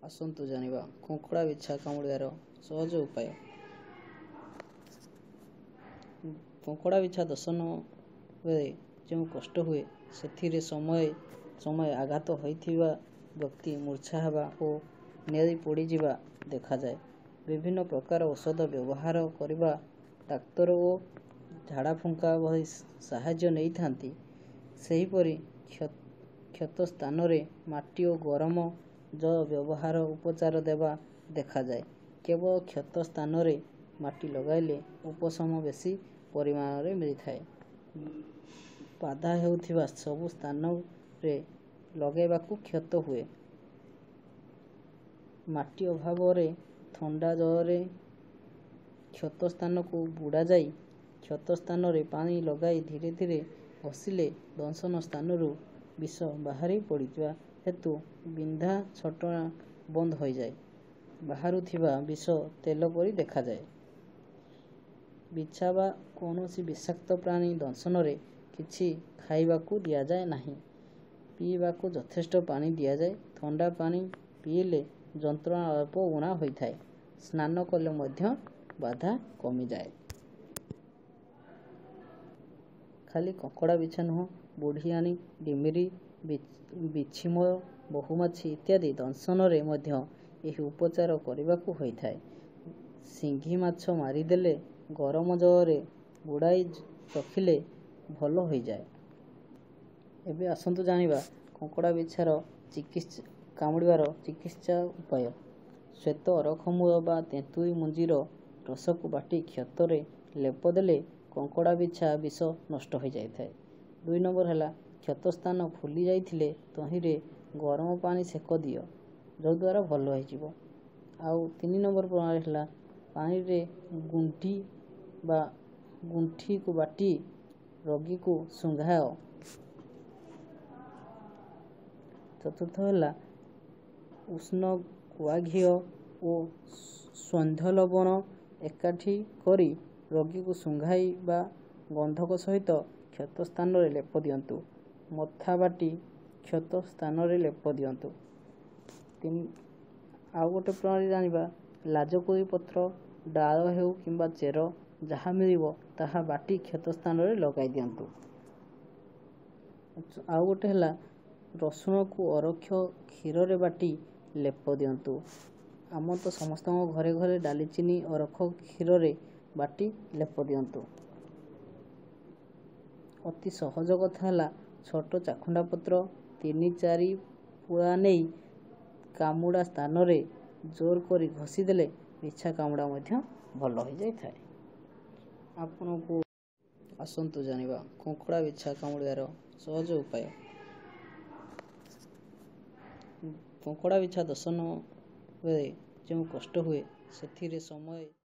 ଆସନ୍ତୁ ଜାଣିବା କଙ୍କଡ଼ା ବିଛା କାମୁଡ଼ିବାର ସହଜ ଉପାୟ। କଙ୍କଡ଼ା ବିଛା ଦଂଶନ ବେଳେ ଯେଉଁ କଷ୍ଟ ହୁଏ, ସେଥିରେ ସମୟ ଆଘାତ ହୋଇଥିବା ବ୍ୟକ୍ତି ମୂର୍ଚ୍ଛା ହେବା ଓ ନେଳି ପଡ଼ିଯିବା ଦେଖାଯାଏ। ବିଭିନ୍ନ ପ୍ରକାର ଔଷଧ ବ୍ୟବହାର କରିବା, ଡାକ୍ତର ଓ ଝାଡ଼ାଫୁଙ୍କା ଭଳି ସାହାଯ୍ୟ ନେଇଥାନ୍ତି। ସେହିପରି କ୍ଷତ ସ୍ଥାନରେ ମାଟି ଓ ଗରମ ଜଳ ବ୍ୟବହାର ଉପଚାର ଦେବା ଦେଖାଯାଏ। କେବଳ କ୍ଷତ ସ୍ଥାନରେ ମାଟି ଲଗାଇଲେ ଉପଶମ ବେଶୀ ପରିମାଣରେ ମିଳିଥାଏ। ବାଧା ହେଉଥିବା ସବୁ ସ୍ଥାନରେ ଲଗାଇବାକୁ କ୍ଷତ ହୁଏ। ମାଟି ଅଭାବରେ ଥଣ୍ଡା ଜଳରେ କ୍ଷତ ସ୍ଥାନକୁ ବୁଡ଼ାଯାଇ କ୍ଷତ ସ୍ଥାନରେ ପାଣି ଲଗାଇ ଧୀରେ ଧୀରେ ଘଷିଲେ ଦଂଶନ ସ୍ଥାନରୁ ବିଷ ବାହାରି ପଡ଼ିଥିବା ହେତୁ ବିନ୍ଧା ଛଟଣା ବନ୍ଦ ହୋଇଯାଏ। ବାହାରୁଥିବା ବିଷ ତେଲ ପରି ଦେଖାଯାଏ। ବିଛା ବା କୌଣସି ବିଷାକ୍ତ ପ୍ରାଣୀ ଦଂଶନରେ କିଛି ଖାଇବାକୁ ଦିଆଯାଏ ନାହିଁ। ପିଇବାକୁ ଯଥେଷ୍ଟ ପାଣି ଦିଆଯାଏ। ଥଣ୍ଡା ପାଣି ପିଇଲେ ଯନ୍ତ୍ରଣା ଅଳ୍ପ ଊଣା ହୋଇଥାଏ। ସ୍ନାନ କଲେ ମଧ୍ୟ ବାଧା କମିଯାଏ। ଖାଲି କଙ୍କଡ଼ା ବିଛା ନୁହେଁ, ବୁଢ଼ିଆଣୀ, ଡିମିରି, ବିଛିମୂଳ, ବହୁମାଛି ଇତ୍ୟାଦି ଦଂଶନରେ ମଧ୍ୟ ଏହି ଉପଚାର କରିବାକୁ ହୋଇଥାଏ। ସିଂଘି ମାଛ ମାରିଦେଲେ ଗରମ ଜଳରେ ବୁଡ଼ାଇ ରଖିଲେ ଭଲ ହୋଇଯାଏ। ଏବେ ଆସନ୍ତୁ ଜାଣିବା କଙ୍କଡ଼ା ବିଛାର କାମୁଡ଼ିବାର ଚିକିତ୍ସା ଉପାୟ। ଶ୍ୱେତ ଅରଖମୂଳ ବା ତେନ୍ତୁଳି ମଞ୍ଜିର ରସକୁ ବାଟି କ୍ଷତରେ ଲେପ ଦେଲେ କଙ୍କଡ଼ା ବିଛା ବିଷ ନଷ୍ଟ ହୋଇଯାଇଥାଏ। 2 ନମ୍ବର ହେଲା, କ୍ଷତ ସ୍ଥାନ ଫୁଲି ଯାଇଥିଲେ ତହିଁରେ ଗରମ ପାଣି ସେକ ଦିଅ, ଯଦ୍ୱାରା ଭଲ ହୋଇଯିବ। ଆଉ 3 ନମ୍ବର ପ୍ରଣାଳୀ ହେଲା, ପାଣିରେ ଗୁଣ୍ଠି ବା ଗୁଣ୍ଠିକୁ ବାଟି ରୋଗୀକୁ ଶୁଙ୍ଘାଅ। 4ର୍ଥ ହେଲା, ଉଷ୍ଣ ଗୁଆ ଘିଅ ଓ ସୈନ୍ଧ ଲବଣ ଏକାଠି କରି ରୋଗୀକୁ ଶୁଙ୍ଘାଇ ବା ଗନ୍ଧକ ସହିତ କ୍ଷତ ସ୍ଥାନରେ ଲେପ ଦିଅନ୍ତୁ। ମଥା ବାଟି କ୍ଷତ ସ୍ଥାନରେ ଲେପ ଦିଅନ୍ତୁ। ଆଉ ଗୋଟେ ପ୍ରଣାଳୀ ଜାଣିବା, ଲାଜକୁଳି ପତ୍ର, ଡାଳ ହେଉ କିମ୍ବା ଚେର ଯାହା ମିଳିବ ତାହା ବାଟି କ୍ଷତ ସ୍ଥାନରେ ଲଗାଇ ଦିଅନ୍ତୁ। ଆଉ ଗୋଟେ ହେଲା, ରସୁଣକୁ ଅରକ୍ଷ କ୍ଷୀରରେ ବାଟି ଲେପ ଦିଅନ୍ତୁ। ଆମର ତ ସମସ୍ତଙ୍କ ଘରେ ଘରେ ଡାଲିଚିନି ଅରଖ କ୍ଷୀରରେ ବାଟି ଲେପ ଦିଅନ୍ତୁ। ଅତି ସହଜ କଥା ହେଲା, ଛୋଟ ଚାଖୁଣ୍ଡା ପତ୍ର 3-4 ପୁଳା ନେଇ କାମୁଡ଼ା ସ୍ଥାନରେ ଜୋର କରି ଘଷି ଦେଲେ ବିଛା କାମୁଡ଼ା ମଧ୍ୟ ଭଲ ହୋଇଯାଇଥାଏ। ଆସନ୍ତୁ ଜାଣିବା କଙ୍କଡ଼ା ବିଛା କାମୁଡ଼ିବାର ସହଜ ଉପାୟ। କଙ୍କଡ଼ା ବିଛା ଦଂଶନ ବେଳେ ଯେଉଁ କଷ୍ଟ ହୁଏ, ସେଥିରେ ସମୟ